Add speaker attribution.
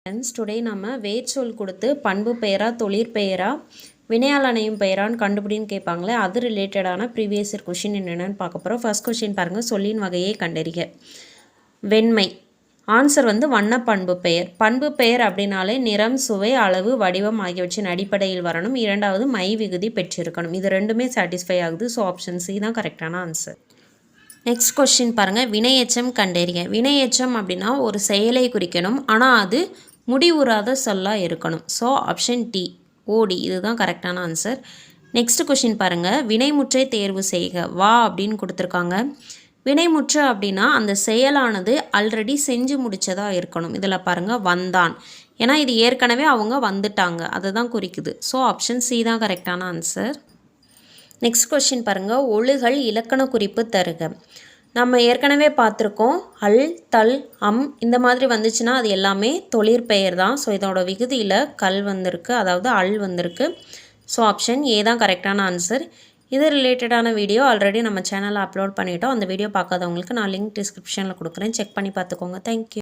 Speaker 1: Friends, today நம்ம வேர்ச்சொல் கொடுத்து பண்பு பெயரா தொழிற்பெயரா வினையாளனையும் பெயரான்னு கண்டுபிடின்னு கேட்பாங்களே, அது ரிலேட்டடான ப்ரீவியஸ் இயர் கொஷின் என்னென்னு பார்க்க போகிறோம். ஃபர்ஸ்ட் கொஷின் பாருங்கள், சொல்லின் வகையை கண்டறிக. வெண்மை. ஆன்சர் வண்ணப்பண்பு பெயர். பண்பு பெயர் அப்படின்னாலே நிறம், சுவை, அளவு, வடிவம் ஆகியவற்றின் அடிப்படையில் வரணும். இரண்டாவது மை விகுதி பெற்றிருக்கணும். இது ரெண்டுமே சாட்டிஸ்ஃபை ஆகுது. ஸோ ஆப்ஷன் சி தான் கரெக்டான ஆன்சர். நெக்ஸ்ட் கொஸ்டின் பாருங்கள், வினையெச்சம் கண்டறிக. வினையெச்சம் அப்படின்னா ஒரு செயலை குறிக்கணும், ஆனால் அது முடிவுறாத சொல்லாக இருக்கணும். ஸோ ஆப்ஷன் டி ஓடி இதுதான் கரெக்டான ஆன்சர். நெக்ஸ்ட் கொஷின் பாருங்கள், வினைமுற்றை தேர்வு செய்க. வா அப்படின்னு கொடுத்துருக்காங்க. வினைமுற்று அப்படின்னா அந்த செயலானது ஆல்ரெடி செஞ்சு முடித்ததாக இருக்கணும். இதில் பாருங்கள் வந்தான், ஏன்னா இது ஏற்கனவே அவங்க வந்துட்டாங்க, அதை தான் குறிக்குது. ஸோ ஆப்ஷன் சி தான் கரெக்டான ஆன்சர். நெக்ஸ்ட் கொஷின் பாருங்கள், ஒழுகல் இலக்கண குறிப்பு தருக. நம்ம ஏற்கனவே பார்த்துருக்கோம், அல், தல், அம் இந்த மாதிரி வந்துச்சுன்னா அது எல்லாமே தொழிற்பெயர் தான். ஸோ இதோட விகுதியில் கல் வந்திருக்கு, அதாவது அல் வந்திருக்கு. ஸோ ஆப்ஷன் ஏ தான் கரெக்டான ஆன்சர். இது ரிலேட்டடான வீடியோ ஆல்ரெடி நம்ம சேனலில் அப்லோட் பண்ணிட்டோம். அந்த வீடியோ பார்க்காதவங்களுக்கு நான் லிங்க் டிஸ்கிரிப்ஷனில் கொடுக்குறேன், செக் பண்ணி பார்த்துக்கோங்க. தேங்க்யூ.